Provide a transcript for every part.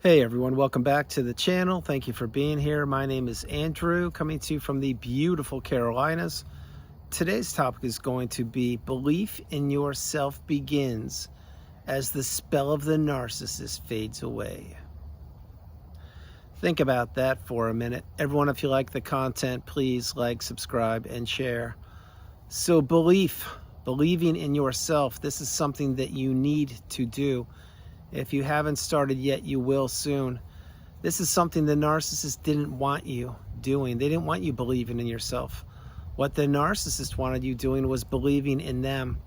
Hey everyone, welcome back to the channel. Thank you for being here. My name is Andrew, coming to you from the beautiful Carolinas. Today's topic is going to be belief in yourself begins as the spell of the narcissist fades away. Think about that for a minute. Everyone, if you like the content, please like, subscribe, and share. So believing in yourself, this is something that you need to do. If you haven't started yet, you will soon. This is something the narcissist didn't want you doing. They didn't want you believing in yourself. What the narcissist wanted you doing was believing in them,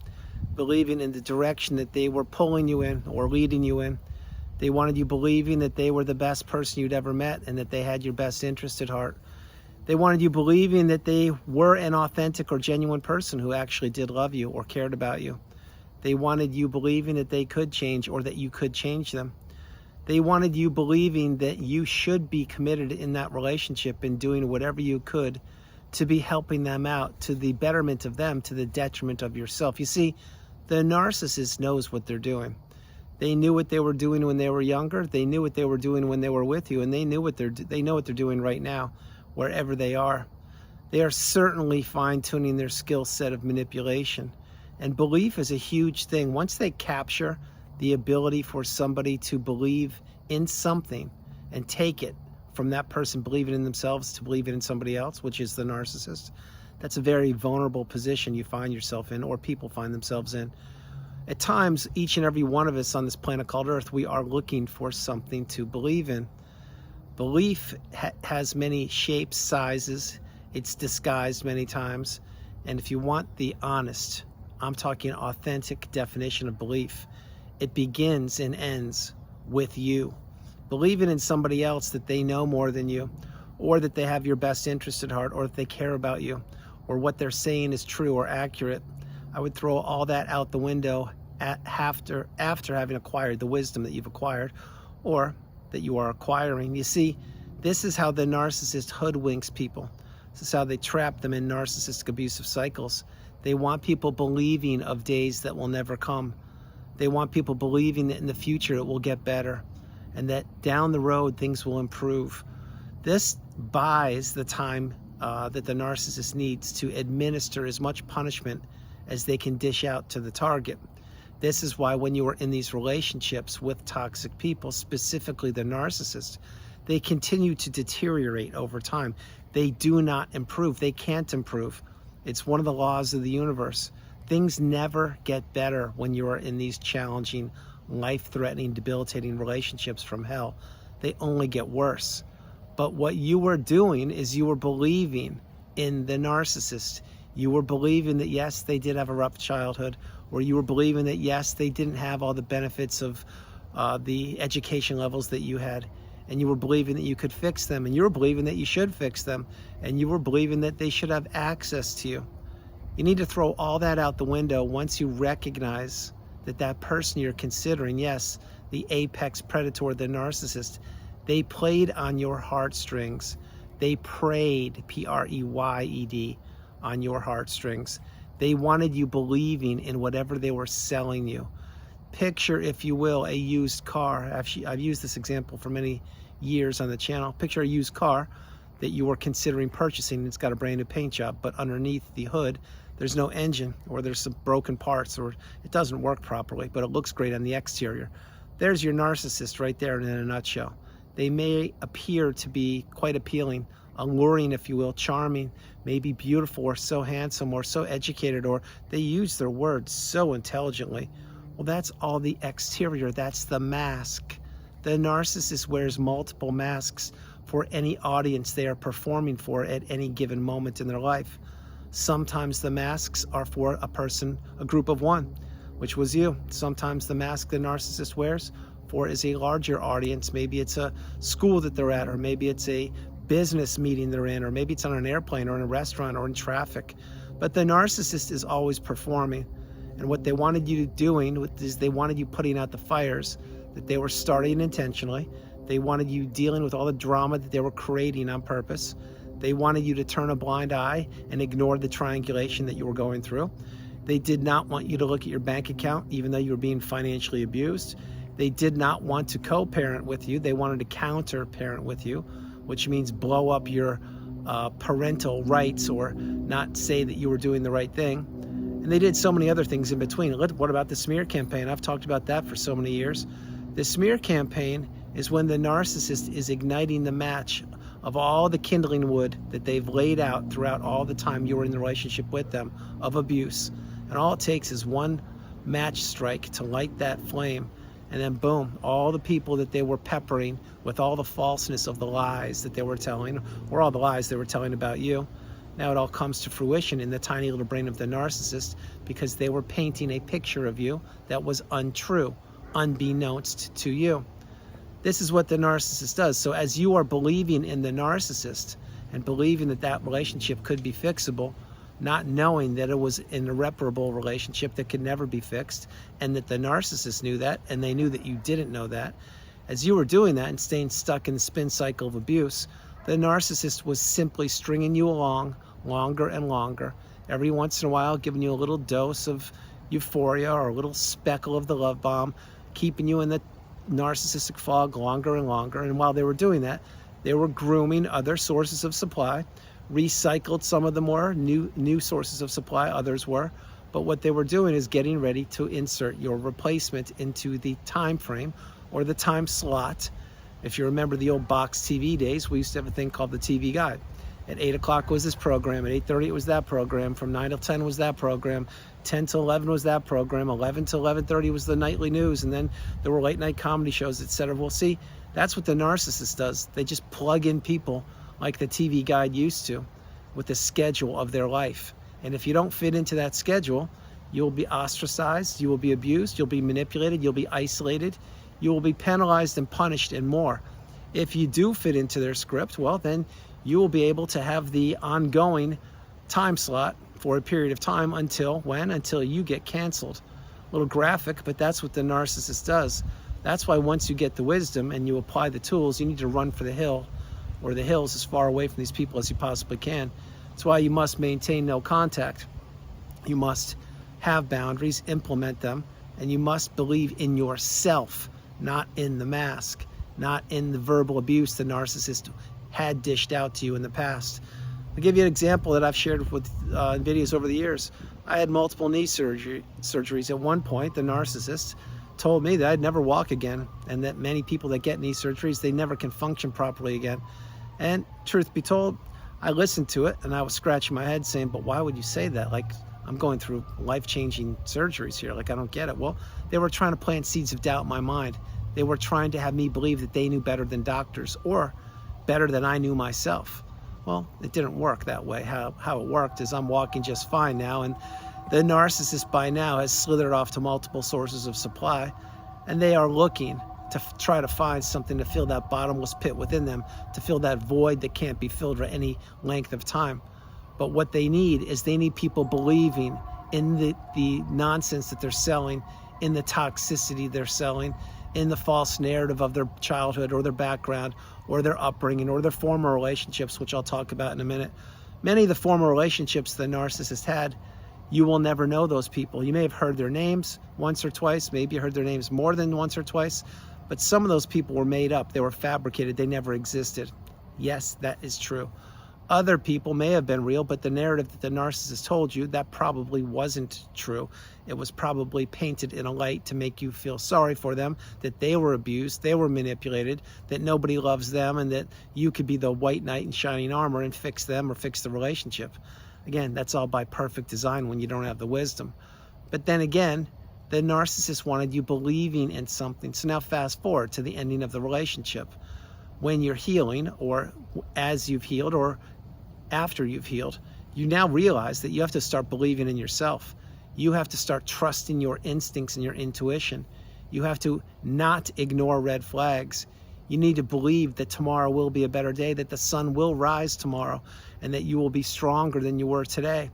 believing in the direction that they were pulling you in or leading you in. They wanted you believing that they were the best person you'd ever met and that they had your best interest at heart. They wanted you believing that they were an authentic or genuine person who actually did love you or cared about you. They wanted you believing that they could change or that you could change them. They wanted you believing that you should be committed in that relationship and doing whatever you could to be helping them out to the betterment of them, to the detriment of yourself. You see, the narcissist knows what they're doing. They knew what they were doing when they were younger. They knew what they were doing when they were with you, and they know what they're doing right now, wherever they are. They are certainly fine-tuning their skill set of manipulation. And belief is a huge thing. Once they capture the ability for somebody to believe in something and take it from that person believing in themselves to believing in somebody else, which is the narcissist, that's a very vulnerable position you find yourself in, or people find themselves in. At times, each and every one of us on this planet called Earth, we are looking for something to believe in. Belief has many shapes, sizes. It's disguised many times. And if you want the honest, I'm talking authentic definition of belief, it begins and ends with you. Believing in somebody else that they know more than you, or that they have your best interest at heart, or that they care about you, or what they're saying is true or accurate. I would throw all that out the window after having acquired the wisdom that you've acquired, or that you are acquiring. You see, this is how the narcissist hoodwinks people. This is how they trap them in narcissistic abusive cycles. They want people believing of days that will never come. They want people believing that in the future it will get better and that down the road things will improve. This buys the time that the narcissist needs to administer as much punishment as they can dish out to the target. This is why when you are in these relationships with toxic people, specifically the narcissist, they continue to deteriorate over time. They do not improve. They can't improve. It's one of the laws of the universe. Things never get better when you are in these challenging, life-threatening, debilitating relationships from hell. They only get worse. But what you were doing is you were believing in the narcissist. You were believing that, yes, they did have a rough childhood, or you were believing that, yes, they didn't have all the benefits of the education levels that you had. And you were believing that you could fix them, and you were believing that you should fix them, and you were believing that they should have access to you. You need to throw all that out the window once you recognize that that person you're considering, yes, the apex predator, the narcissist, they played on your heartstrings. They preyed, P-R-E-Y-E-D, on your heartstrings. They wanted you believing in whatever they were selling you. Picture, if you will, a used car. I've used this example for many years on the channel. Picture a used car that you were considering purchasing. It's got a brand new paint job, but underneath the hood, there's no engine, or there's some broken parts, or it doesn't work properly, but it looks great on the exterior. There's your narcissist right there in a nutshell. They may appear to be quite appealing, alluring, if you will, charming, maybe beautiful, or so handsome, or so educated, or they use their words so intelligently. Well, that's all the exterior. That's the mask. The narcissist wears multiple masks for any audience they are performing for at any given moment in their life. Sometimes the masks are for a person, a group of one, which was you. Sometimes the mask the narcissist wears for is a larger audience. Maybe it's a school that they're at, or maybe it's a business meeting they're in, or maybe it's on an airplane or in a restaurant or in traffic. But the narcissist is always performing. And what they wanted you doing is they wanted you putting out the fires that they were starting intentionally. They wanted you dealing with all the drama that they were creating on purpose. They wanted you to turn a blind eye and ignore the triangulation that you were going through. They did not want you to look at your bank account, even though you were being financially abused. They did not want to co-parent with you. They wanted to counter-parent with you, which means blow up your parental rights or not say that you were doing the right thing. And they did so many other things in between. What about the smear campaign? I've talked about that for so many years. The smear campaign is when the narcissist is igniting the match of all the kindling wood that they've laid out throughout all the time you were in the relationship with them of abuse. And all it takes is one match strike to light that flame. And then boom, all the people that they were peppering with all the falseness of the lies that they were telling, or all the lies they were telling about you, now it all comes to fruition in the tiny little brain of the narcissist, because they were painting a picture of you that was untrue, unbeknownst to you. This is what the narcissist does. So as you are believing in the narcissist and believing that that relationship could be fixable, not knowing that it was an irreparable relationship that could never be fixed, and that the narcissist knew that, and they knew that you didn't know that, as you were doing that and staying stuck in the spin cycle of abuse, the narcissist was simply stringing you along longer and longer, every once in a while giving you a little dose of euphoria or a little speckle of the love bomb, keeping you in the narcissistic fog longer and longer. And while they were doing that, they were grooming other sources of supply, recycled some of the more new sources of supply, others were. But what they were doing is getting ready to insert your replacement into the time frame or the time slot. If you remember the old box TV days, we used to have a thing called the TV Guide. At 8 o'clock was this program, at 8:30 it was that program, from 9 till 10 was that program, 10 till 11 was that program, 11 till 11:30 was the nightly news, and then there were late night comedy shows, etc. Well, see, that's what the narcissist does. They just plug in people like the TV Guide used to with the schedule of their life. And if you don't fit into that schedule, you'll be ostracized, you will be abused, you'll be manipulated, you'll be isolated, you will be penalized and punished and more. If you do fit into their script, well, then you will be able to have the ongoing time slot for a period of time until when? Until you get canceled. A little graphic, but that's what the narcissist does. That's why once you get the wisdom and you apply the tools, you need to run for the hill or the hills as far away from these people as you possibly can. That's why you must maintain no contact. You must have boundaries, implement them, and you must believe in yourself, not in the mask, not in the verbal abuse the narcissist had dished out to you in the past. I'll give you an example that I've shared with in videos over the years. I had multiple knee surgeries. At one point, the narcissist told me that I'd never walk again, and that many people that get knee surgeries, they never can function properly again. And truth be told, I listened to it and I was scratching my head saying, but why would you say that? Like, I'm going through life-changing surgeries here. Like, I don't get it. Well, they were trying to plant seeds of doubt in my mind. They were trying to have me believe that they knew better than doctors, or better than I knew myself. Well, it didn't work that way. How it worked is I'm walking just fine now, and the narcissist by now has slithered off to multiple sources of supply, and they are looking to try to find something to fill that bottomless pit within them, to fill that void that can't be filled for any length of time. But what they need is they need people believing in the nonsense that they're selling, in the toxicity they're selling, in the false narrative of their childhood or their background or their upbringing or their former relationships, which I'll talk about in a minute. Many of the former relationships the narcissist had, you will never know those people. You may have heard their names once or twice, maybe you heard their names more than once or twice, but some of those people were made up. They were fabricated. They never existed. Yes, that is true. Other people may have been real, but the narrative that the narcissist told you, that probably wasn't true. It was probably painted in a light to make you feel sorry for them, that they were abused, they were manipulated, that nobody loves them, and that you could be the white knight in shining armor and fix them or fix the relationship. Again, that's all by perfect design when you don't have the wisdom. But then again, the narcissist wanted you believing in something. So now fast forward to the ending of the relationship. When you're healing, or as you've healed, or after you've healed, you now realize that you have to start believing in yourself. You have to start trusting your instincts and your intuition. You have to not ignore red flags. You need to believe that tomorrow will be a better day, that the sun will rise tomorrow, and that you will be stronger than you were today,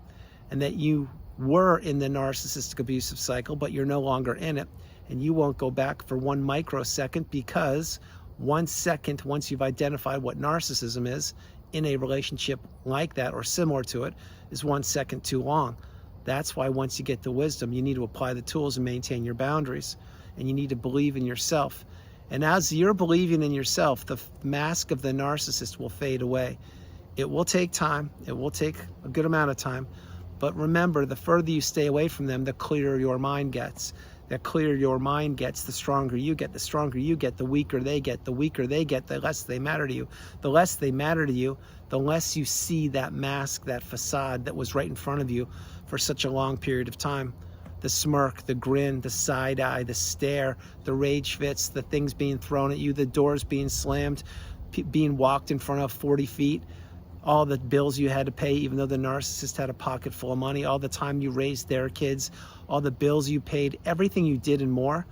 and that you were in the narcissistic abusive cycle, but you're no longer in it, and you won't go back for 1 microsecond, because 1 second, once you've identified what narcissism is in a relationship like that or similar to it, is 1 second too long. That's why once you get the wisdom, you need to apply the tools and maintain your boundaries. and you need to believe in yourself. And as you're believing in yourself, the mask of the narcissist will fade away. It will take time. It will take a good amount of time. But remember, the further you stay away from them, the clearer your mind gets. The clearer your mind gets, the stronger you get. The stronger you get, the weaker they get. The weaker they get, the less they matter to you. The less they matter to you, the less you see that mask, that facade that was right in front of you for such a long period of time. The smirk, the grin, the side eye, the stare, the rage fits, the things being thrown at you, the doors being slammed, being walked in front of 40 feet, all the bills you had to pay, even though the narcissist had a pocket full of money, all the time you raised their kids, all the bills you paid, everything you did and more.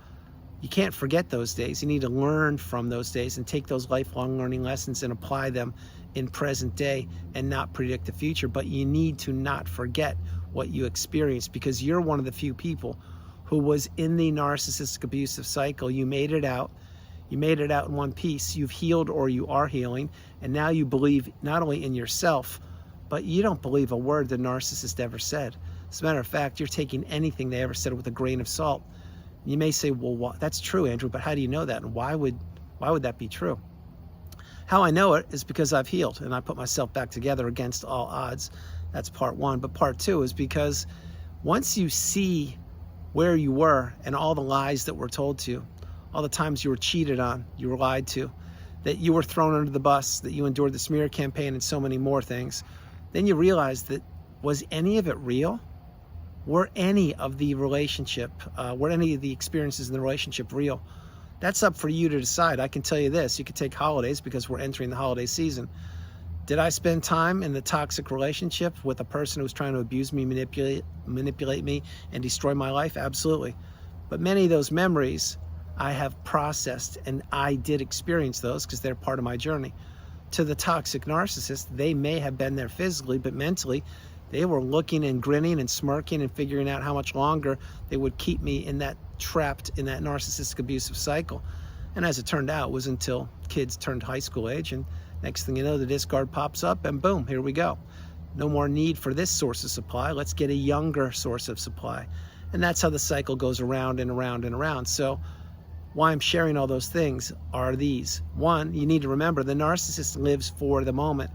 You can't forget those days. You need to learn from those days and take those lifelong learning lessons and apply them in present day and not predict the future. But you need to not forget what you experienced, because you're one of the few people who was in the narcissistic abusive cycle. You made it out. You made it out in one piece. You've healed, or you are healing, and now you believe not only in yourself, but you don't believe a word the narcissist ever said. As a matter of fact, you're taking anything they ever said with a grain of salt. You may say, well, that's true, Andrew, but how do you know that? And why would that be true? How I know it is because I've healed and I put myself back together against all odds. That's part one. But part two is because once you see where you were and all the lies that were told to you, all the times you were cheated on, you were lied to, that you were thrown under the bus, that you endured the smear campaign and so many more things, then you realize that, was any of it real? Were any of the were any of the experiences in the relationship real? That's up for you to decide. I can tell you this, you could take holidays because we're entering the holiday season. Did I spend time in the toxic relationship with a person who was trying to abuse me, manipulate me, and destroy my life? Absolutely. But many of those memories I have processed, and I did experience those because they're part of my journey. To the toxic narcissist, they may have been there physically, but mentally, they were looking and grinning and smirking and figuring out how much longer they would keep me in that, trapped in that narcissistic abusive cycle. And as it turned out, it was until kids turned high school age, and next thing you know, the discard pops up and boom, here we go. No more need for this source of supply. Let's get a younger source of supply. And that's how the cycle goes around and around and around. So why I'm sharing all those things are these. One, you need to remember the narcissist lives for the moment.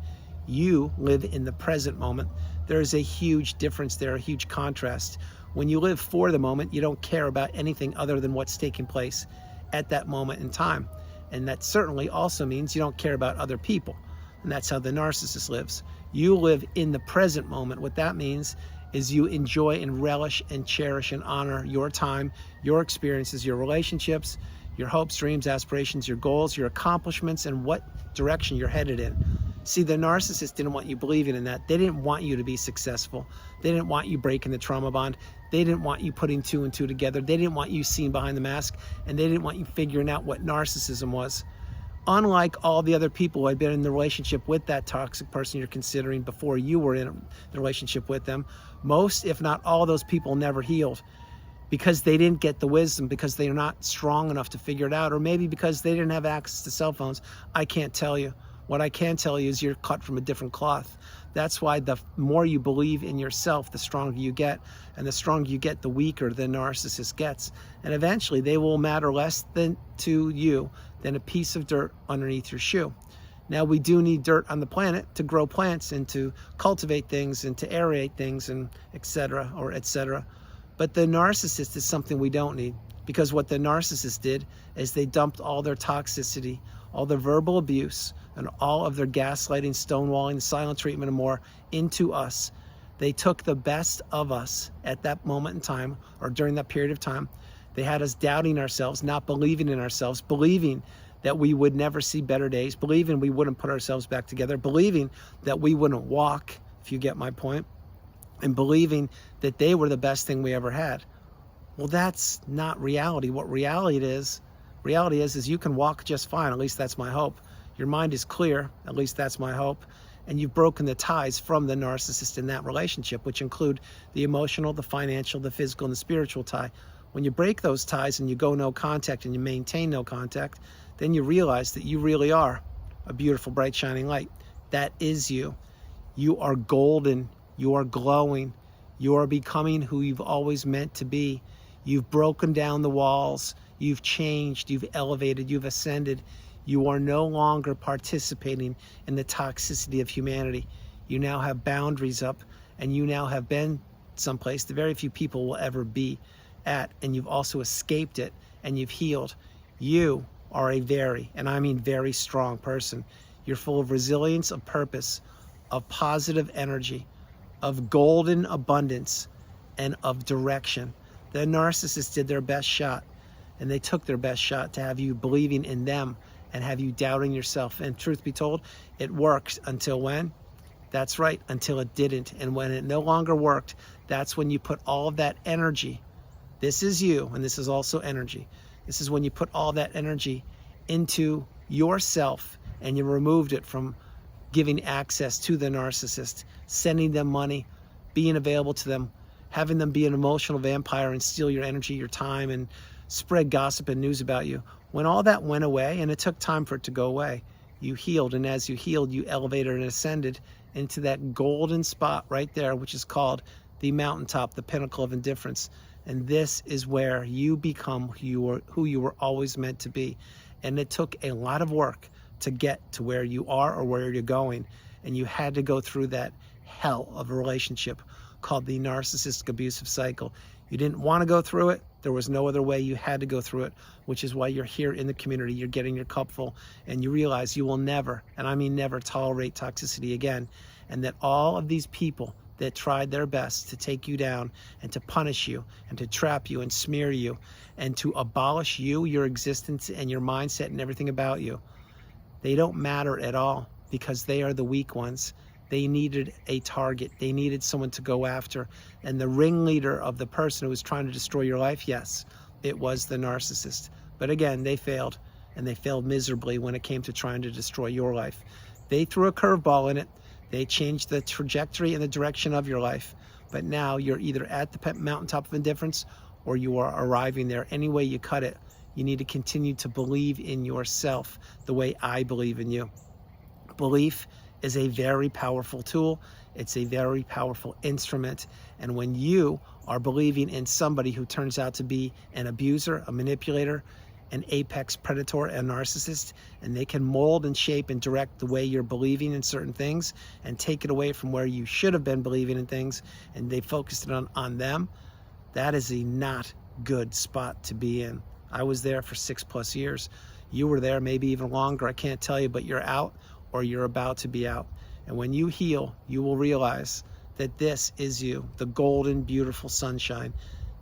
You live in the present moment. There's a huge difference there, a huge contrast. When you live for the moment, you don't care about anything other than what's taking place at that moment in time. And that certainly also means you don't care about other people. And that's how the narcissist lives. You live in the present moment. What that means is you enjoy and relish and cherish and honor your time, your experiences, your relationships, your hopes, dreams, aspirations, your goals, your accomplishments, and what direction you're headed in. See, the narcissist didn't want you believing in that. They didn't want you to be successful. They didn't want you breaking the trauma bond. They didn't want you putting two and two together. They didn't want you seeing behind the mask, and they didn't want you figuring out what narcissism was. Unlike all the other people who had been in the relationship with that toxic person you're considering before you were in the relationship with them, most, if not all, those people never healed because they didn't get the wisdom, because they're not strong enough to figure it out, or maybe because they didn't have access to cell phones. I can't tell you. What I can tell you is you're cut from a different cloth. That's why the more you believe in yourself, the stronger you get. And the stronger you get, the weaker the narcissist gets. And eventually they will matter less to you than a piece of dirt underneath your shoe. Now, we do need dirt on the planet to grow plants and to cultivate things and to aerate things and etc. But the narcissist is something we don't need, because what the narcissist did is they dumped all their toxicity, all their verbal abuse, and all of their gaslighting, stonewalling, silent treatment, and more into us. They took the best of us at that moment in time, or during that period of time. They had us doubting ourselves, not believing in ourselves, believing that we would never see better days, believing we wouldn't put ourselves back together, believing that we wouldn't walk, if you get my point, and believing that they were the best thing we ever had. Well, that's not reality. What reality is you can walk just fine. At least that's my hope. Your mind is clear. At least that's my hope. And you've broken the ties from the narcissist in that relationship, which include the emotional, the financial, the physical, and the spiritual tie. When you break those ties and you go no contact and you maintain no contact, then you realize that you really are a beautiful, bright, shining light. That is you. You are golden. You are glowing. You are becoming who you've always meant to be. You've broken down the walls. You've changed, you've elevated, you've ascended. You are no longer participating in the toxicity of humanity. You now have boundaries up, and you now have been someplace that very few people will ever be at, and you've also escaped it, and you've healed. You are a very, and I mean very strong person. You're full of resilience, of purpose, of positive energy, of golden abundance, and of direction. The narcissists did their best shot, and they took their best shot to have you believing in them and have you doubting yourself. And truth be told, it worked until when? That's right, until it didn't. And when it no longer worked, that's when you put all of that energy. This is you, and this is also energy. This is when you put all that energy into yourself, and you removed it from giving access to the narcissist, sending them money, being available to them, having them be an emotional vampire and steal your energy, your time, and spread gossip and news about you. When all that went away, and it took time for it to go away, you healed. And as you healed, you elevated and ascended into that golden spot right there, which is called the mountaintop, the pinnacle of indifference. And this is where you become who you were always meant to be. And it took a lot of work to get to where you are or where you're going. And you had to go through that hell of a relationship called the narcissistic abusive cycle. You didn't want to go through it. There was no other way. You had to go through it, which is why you're here in the community. You're getting your cup full, and you realize you will never, and I mean never, tolerate toxicity again. And that all of these people that tried their best to take you down and to punish you and to trap you and smear you and to abolish you, your existence and your mindset and everything about you, they don't matter at all, because they are the weak ones. They needed a target. They needed someone to go after. And the ringleader of the person who was trying to destroy your life, yes, it was the narcissist. But again, they failed, and they failed miserably when it came to trying to destroy your life. They threw a curveball in it. They changed the trajectory and the direction of your life. But now you're either at the mountaintop of indifference, or you are arriving there. Any way you cut it, you need to continue to believe in yourself the way I believe in you. Belief is a very powerful tool. It's a very powerful instrument. And when you are believing in somebody who turns out to be an abuser, a manipulator, an apex predator, a narcissist, and they can mold and shape and direct the way you're believing in certain things and take it away from where you should have been believing in things, and they focused it on them, that is a not good spot to be in. I was there for 6+ years. You were there maybe even longer. I can't tell you, but you're out, or you're about to be out. And when you heal, you will realize that this is you, the golden, beautiful sunshine,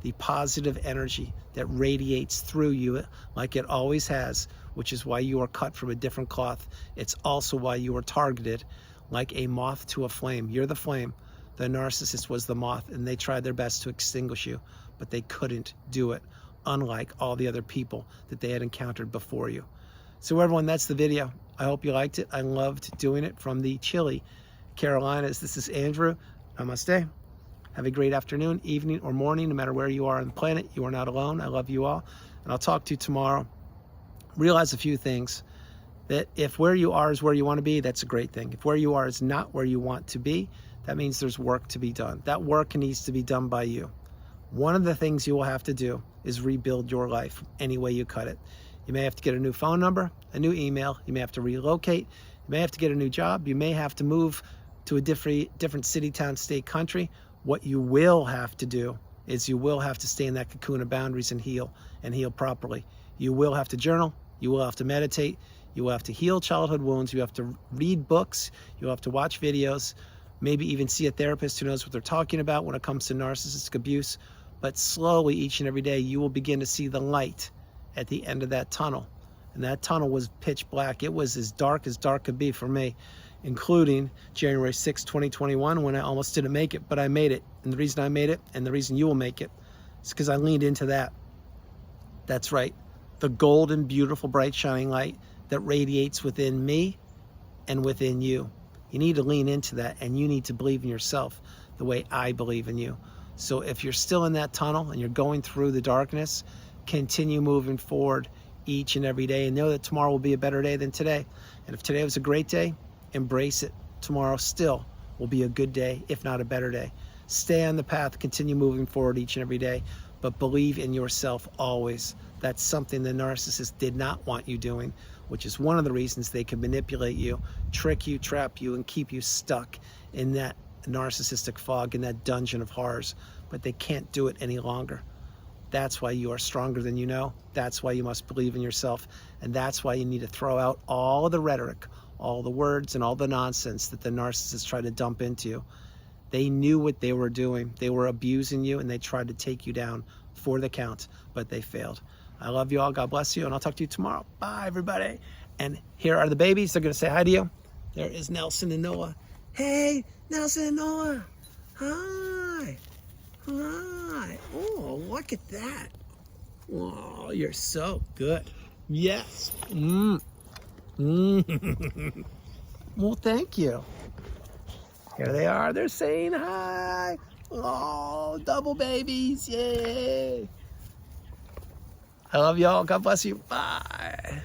the positive energy that radiates through you like it always has, which is why you are cut from a different cloth. It's also why you are targeted like a moth to a flame. You're the flame. The narcissist was the moth, and they tried their best to extinguish you, but they couldn't do it, unlike all the other people that they had encountered before you. So everyone, that's the video. I hope you liked it. I loved doing it from the chilly Carolinas. This is Andrew. Namaste. Have a great afternoon, evening, or morning, no matter where you are on the planet. You are not alone. I love you all. And I'll talk to you tomorrow. Realize a few things. That if where you are is where you want to be, that's a great thing. If where you are is not where you want to be, that means there's work to be done. That work needs to be done by you. One of the things you will have to do is rebuild your life any way you cut it. You may have to get a new phone number, a new email. You may have to relocate. You may have to get a new job. You may have to move to a different city, town, state, country. What you will have to do is you will have to stay in that cocoon of boundaries and heal properly. You will have to journal. You will have to meditate. You will have to heal childhood wounds. You have to read books. You will have to watch videos, maybe even see a therapist who knows what they're talking about when it comes to narcissistic abuse. But slowly, each and every day, you will begin to see the light at the end of that tunnel. And that tunnel was pitch black. It was as dark could be for me, including January 6, 2021, when I almost didn't make it, but I made it. And the reason I made it, and the reason you will make it, is because I leaned into that. That's right. The golden, beautiful, bright, shining light that radiates within me and within you. You need to lean into that, and you need to believe in yourself the way I believe in you. So if you're still in that tunnel and you're going through the darkness, continue moving forward each and every day, and know that tomorrow will be a better day than today. And if today was a great day, embrace it. Tomorrow still will be a good day, if not a better day. Stay on the path, continue moving forward each and every day. but believe in yourself always. That's something the narcissist did not want you doing, which is one of the reasons they can manipulate you, trick you, trap you, and keep you stuck in that narcissistic fog, in that dungeon of horrors. But they can't do it any longer. That's why you are stronger than you know. That's why you must believe in yourself. And that's why you need to throw out all of the rhetoric, all the words, and all the nonsense that the narcissists try to dump into you. They knew what they were doing. They were abusing you, and they tried to take you down for the count, but they failed. I love you all. God bless you, and I'll talk to you tomorrow. Bye, everybody. And here are the babies. They're going to say hi to you. There is Nelson and Noah. Hey, Nelson and Noah. Hi. Hi. Oh, look at that. Oh, you're so good. Yes. Well, thank you. Here they are. They're saying hi. Oh, double babies. Yay. I love y'all. God bless you. Bye.